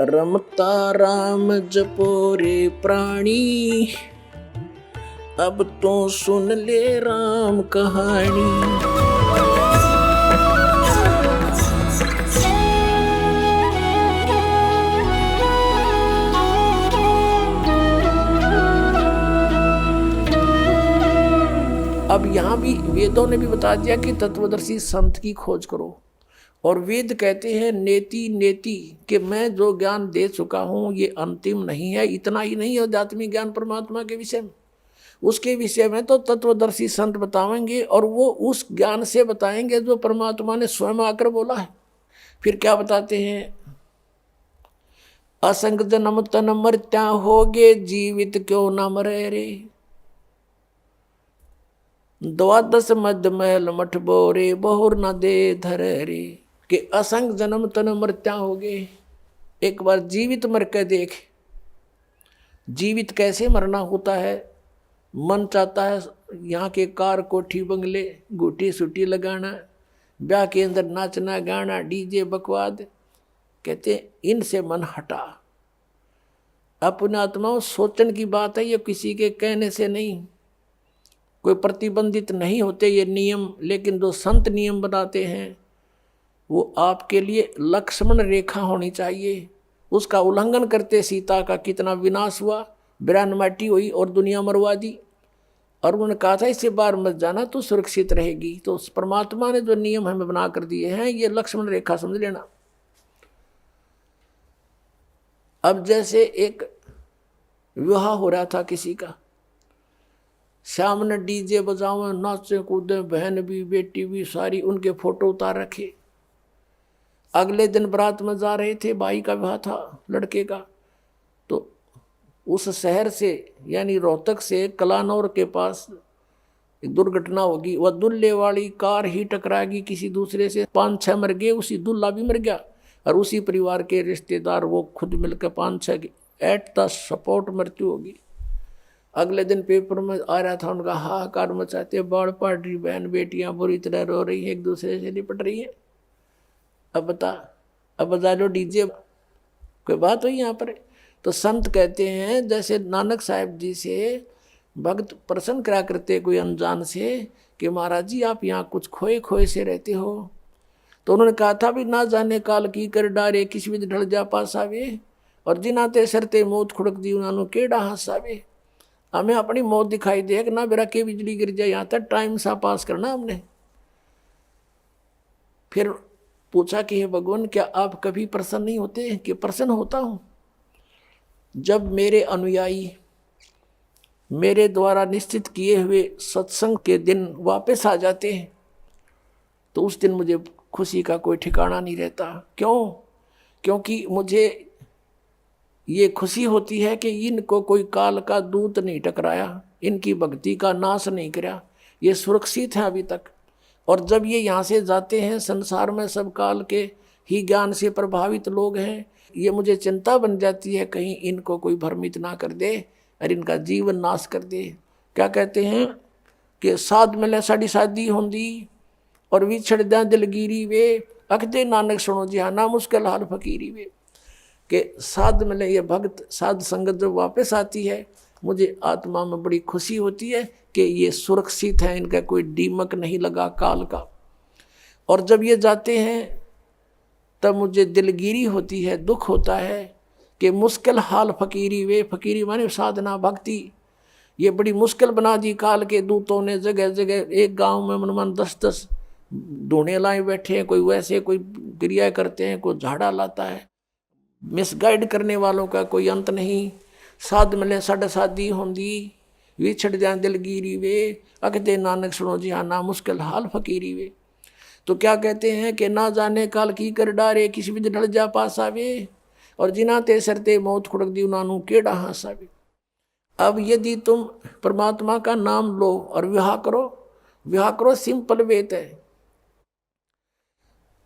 रमता राम जपो रे प्राणी, अब तो सुन ले राम कहानी। अब यहाँ भी वेदों ने भी बता दिया कि तत्वदर्शी संत की खोज करो। और वेद कहते हैं नेति नेति, कि मैं जो ज्ञान दे चुका हूँ ये अंतिम नहीं है। इतना ही नहीं है आध्यात्मिक ज्ञान परमात्मा के विषय में, उसके विषय में तो तत्वदर्शी संत बताएंगे, और वो उस ज्ञान से बताएंगे जो परमात्मा ने स्वयं आकर बोला है। फिर क्या बताते हैं? असंग जन्म तन मरत्या होगे, जीवित क्यों न मरे रे। द्वादश मध्य महल मठ बोरे, बहुर न दे धर रे। कि असंग जन्म तन मरत्या हो गए, एक बार जीवित मर के देख। जीवित कैसे मरना होता है? मन चाहता है यहाँ के कार कोठी बंगले, गुटी सुटी लगाना, ब्याह के अंदर नाचना गाना, डीजे बकवाद। कहते इनसे मन हटा। अपने आत्मा सोचने की बात है, ये किसी के कहने से नहीं, कोई प्रतिबंधित नहीं होते ये नियम। लेकिन जो संत नियम बनाते हैं वो आपके लिए लक्ष्मण रेखा होनी चाहिए। उसका उल्लंघन करते सीता का कितना विनाश हुआ, बिरानमाटी हुई और दुनिया मरवा दी। और उन्होंने कहा था इससे बाहर मत जाना तो सुरक्षित रहेगी। तो परमात्मा ने जो नियम हमें बना कर दिए हैं ये लक्ष्मण रेखा समझ लेना। अब जैसे एक विवाह हो रहा था किसी का, शाम ने डीजे बजाओ, नाचे कूदे, बहन भी बेटी भी सारी, उनके फोटो उतार रखे। अगले दिन बारात में जा रहे थे, भाई का विवाह था लड़के का। तो उस शहर से यानी रोहतक से कलानौर के पास एक दुर्घटना होगी। वह दुल्हे वाली कार ही टकराएगी किसी दूसरे से, 5-6 मर गए, उसी दुल्हा भी मर गया। और उसी परिवार के रिश्तेदार वो खुद मिलकर 5-6 एट द स्पॉट मृत्यु होगी। अगले दिन पेपर में आ रहा था उनका हाहाकार मचाते, बाढ़ पड़ रही, बहन बेटियां बुरी तरह रो रही हैं, एक दूसरे से निपट रही है। अब बजा लो डीजे, कोई बात हुई यहाँ पर? तो संत कहते हैं जैसे नानक साहब जी से भक्त प्रसन्न करा करते कोई अनजान से, कि महाराज जी आप यहाँ कुछ खोए खोए से रहते हो। तो उन्होंने कहा था भी ना जाने काल की कर डारे, किसी भी ढल जा पास आवे, और जिनाते सरते मौत खुड़क दी उन्होंने केड़ा हंसावे। हमें अपनी मौत दिखाई दे ना बेरा के बिजली गिर जाए, यहाँ तक टाइम सा पास करना हमने। फिर पूछा कि हे भगवान क्या आप कभी प्रसन्न नहीं होते? कि प्रसन्न होता हूँ जब मेरे अनुयायी मेरे द्वारा निश्चित किए हुए सत्संग के दिन वापस आ जाते हैं, तो उस दिन मुझे खुशी का कोई ठिकाना नहीं रहता। क्यों? क्योंकि मुझे ये खुशी होती है कि इनको कोई काल का दूत नहीं टकराया, इनकी भक्ति का नाश नहीं करा, ये सुरक्षित है अभी तक। और जब ये यहाँ से जाते हैं, संसार में सब काल के ही ज्ञान से प्रभावित लोग हैं, ये मुझे चिंता बन जाती है कहीं इनको कोई भ्रमित ना कर दे और इनका जीवन नाश कर दे। क्या कहते हैं कि साध मिले साड़ी शादी होंदी और विछड़ दें दिलगिरी वे, अखदे नानक सुनो जिहाना मुश्किल हाल फकीरी वे। कि साध मिले ये भक्त, साध संगत जब वापस आती है, मुझे आत्मा में बड़ी खुशी होती है कि ये सुरक्षित है, इनका कोई दीमक नहीं लगा काल का। और जब ये जाते हैं तब मुझे दिलगिरी होती है, दुख होता है कि मुश्किल हाल फकीरी वे, फकीरी माने साधना भक्ति, ये बड़ी मुश्किल बना दी काल के दूतों ने। जगह जगह एक गांव में मन 10-10 ढूंढे लाए बैठे हैं, कोई वैसे कोई क्रिया करते हैं, कोई झाड़ा लाता है। मिसगाइड करने वालों का कोई अंत नहीं। साध मिले साढ़े शादी होंदी, विछड़ जाए दिलगिरी वे, अखदे नानक सुनो जिहाना मुश्किल हाल फकीरी वे। तो क्या कहते हैं कि ना जाने काल की कर डारे, किसी भी ढल जा पास आवे, और जिनाते सरते मौत खुड़क दी उनानू केड़ा हंसावे। अब यदि तुम परमात्मा का नाम लो और विवाह करो, सिंपल वेत है।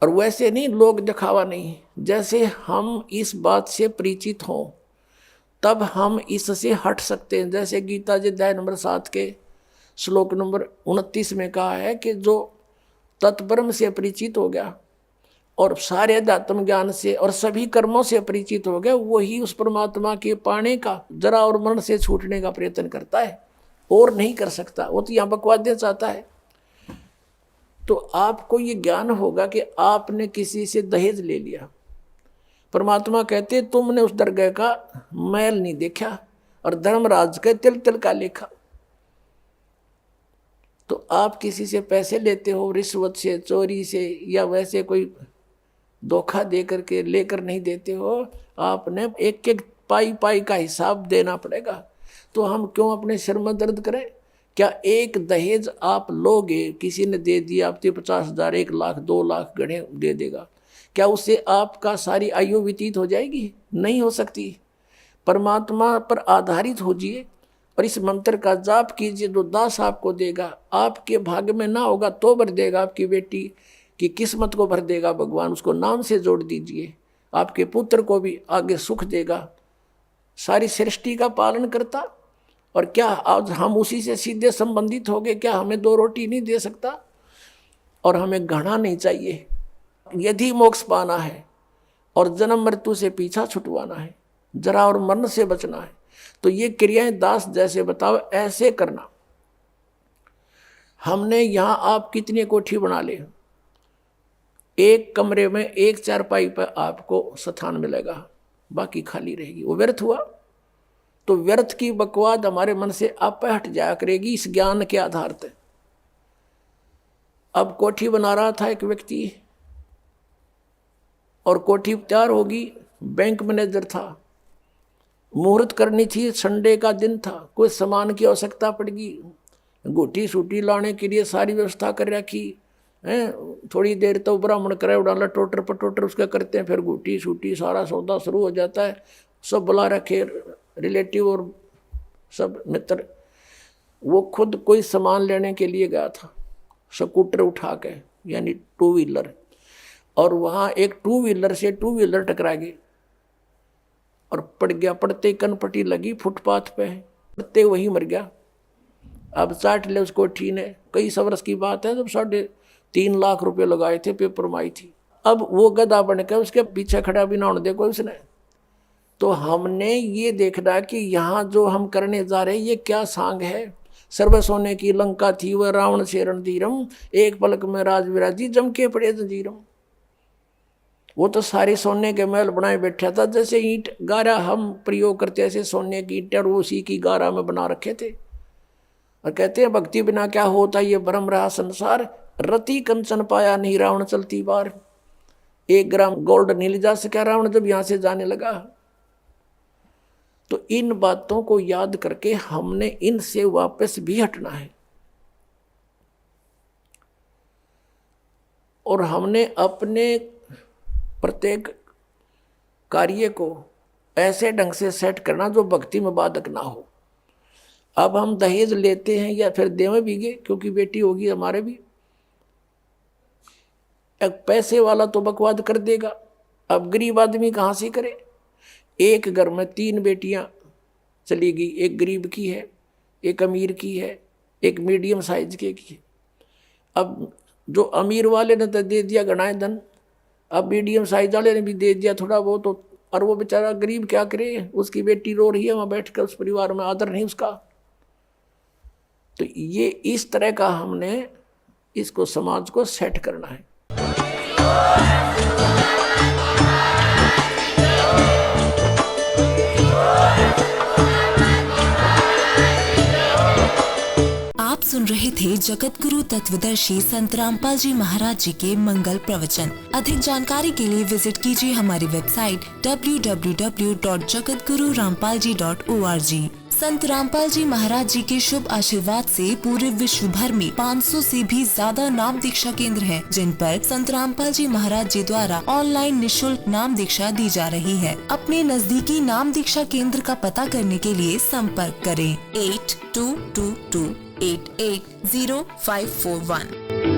और वैसे नहीं, लोग दिखावा नहीं। जैसे हम इस बात से परिचित हों तब हम इससे हट सकते हैं। जैसे गीता जी अध्याय नंबर 7 के श्लोक नंबर 29 में कहा है कि जो तत्ब्रह्म से परिचित हो गया और सारे अध्यात्म ज्ञान से और सभी कर्मों से परिचित हो गया, वही उस परमात्मा के पाने का, जरा और मरण से छूटने का प्रयत्न करता है, और नहीं कर सकता। वो तो यहाँ बकवाद्य चाहता है। तो आपको ये ज्ञान होगा कि आपने किसी से दहेज ले लिया, परमात्मा कहते तुमने उस दरगाह का मैल नहीं देखा और धर्मराज के तिल तिल का लेखा। तो आप किसी से पैसे लेते हो, रिश्वत से, चोरी से, या वैसे कोई धोखा दे करके लेकर नहीं देते हो, आपने एक एक पाई पाई का हिसाब देना पड़ेगा। तो हम क्यों अपने सिर में दर्द करें? क्या एक दहेज आप लोगे, किसी ने दे दिया आपके 50,000, 1 लाख, 2 लाख गणे दे देगा, क्या उससे आपका सारी आयु व्यतीत हो जाएगी? नहीं हो सकती। परमात्मा पर आधारित होजिए और इस मंत्र का जाप कीजिए, जो दास आपको देगा। आपके भाग्य में ना होगा तो भर देगा, आपकी बेटी की किस्मत को भर देगा भगवान, उसको नाम से जोड़ दीजिए। आपके पुत्र को भी आगे सुख देगा, सारी सृष्टि का पालन करता। और क्या आज हम उसी से सीधे संबंधित हो गए? क्या हमें 2 रोटी नहीं दे सकता? और हमें घृणा नहीं चाहिए। यदि मोक्ष पाना है और जन्म मृत्यु से पीछा छुटवाना है, जरा और मरण से बचना है, तो ये क्रियाएं दास जैसे बताओ ऐसे करना। हमने यहाँ आप कितनी कोठी बना ले, एक कमरे में 1 चारपाई पर आपको स्थान मिलेगा, बाकी खाली रहेगी, वो व्यर्थ हुआ। तो व्यर्थ की बकवाद हमारे मन से आप हट जाया करेगी इस ज्ञान के आधार पर। अब कोठी बना रहा था एक व्यक्ति, और कोठी तैयार होगी, बैंक मैनेजर था, मुहूर्त करनी थी, संडे का दिन था, कोई सामान की आवश्यकता पड़गी, गोटी सूटी लाने के लिए सारी व्यवस्था कर रखी है। थोड़ी देर तो ब्राह्मण करे उड़ाला, टोटर पटोटर उसका करते हैं, फिर गोटी सूटी सारा सौदा शुरू हो जाता है। सब बुला रखे रिलेटिव और सब मित्र। वो खुद कोई सामान लेने के लिए गया था, स्कूटर उठा के, यानी 2 व्हीलर, और वहाँ एक 2 व्हीलर से 2 व्हीलर टकरा गए और पड़ गया। पड़ते कनपट्टी लगी फुटपाथ पे, पड़ते वही मर गया। अब चाट ले उसको कोठी ने। कई वर्ष की बात है, जब 3.5 लाख रुपए लगाए थे, पेपर माई थी। अब वो गधा बन के उसके पीछे खड़ा भी ना होने दे कोई उसने। तो हमने ये देखना कि यहाँ जो हम करने जा रहे हैं ये क्या सांग है। सर्व सोने की लंका थी वह रावण से रणधीरम, एक पलक में राज विराजी जम के पड़े जंजीरम। वो तो सारे सोने के महल बनाए बैठा था, जैसे ईंट गारा हम प्रयोग करते ऐसे सोने की ईंट और उसी की गारा में बना रखे थे। और कहते हैं भक्ति बिना क्या होता ये भ्रम रहा संसार, रति कंचन पाया नहीं रावण चलती बार। 1 ग्राम गोल्ड नहीं ले जा सका रावण जब यहाँ से जाने लगा। तो इन बातों को याद करके हमने इनसे वापस भी हटना है, और हमने अपने प्रत्येक कार्य को ऐसे ढंग से सेट करना जो भक्ति में बाधक ना हो। अब हम दहेज लेते हैं या फिर देवे भीगे, क्योंकि बेटी होगी हमारे भी। एक पैसे वाला तो बकवाद कर देगा, अब गरीब आदमी कहाँ से करे। एक घर में 3 बेटियां चली गई, एक गरीब की है, एक अमीर की है, एक मीडियम साइज की है। अब जो अमीर वाले ने तो दे दिया गणाए धन, अब मीडियम साइज वाले ने भी दे दिया थोड़ा बहुत, और वो बेचारा गरीब क्या करे, उसकी बेटी रो रही है वहाँ बैठ कर, उस परिवार में आदर नहीं उसका। तो ये इस तरह का हमने इसको समाज को सेट करना है। आप सुन रहे थे जगत गुरु तत्वदर्शी संत रामपाल जी महाराज जी के मंगल प्रवचन। अधिक जानकारी के लिए विजिट कीजिए हमारी वेबसाइट www.jagatgururampalji.org। संत रामपाल जी महाराज जी के शुभ आशीर्वाद से पूरे विश्व भर में 500 से भी ज्यादा नाम दीक्षा केंद्र हैं, जिन पर संत रामपाल जी महाराज जी द्वारा ऑनलाइन निशुल्क नाम दीक्षा दी जा रही है। अपने नजदीकी नाम दीक्षा केंद्र का पता करने के लिए संपर्क करें 8222880541।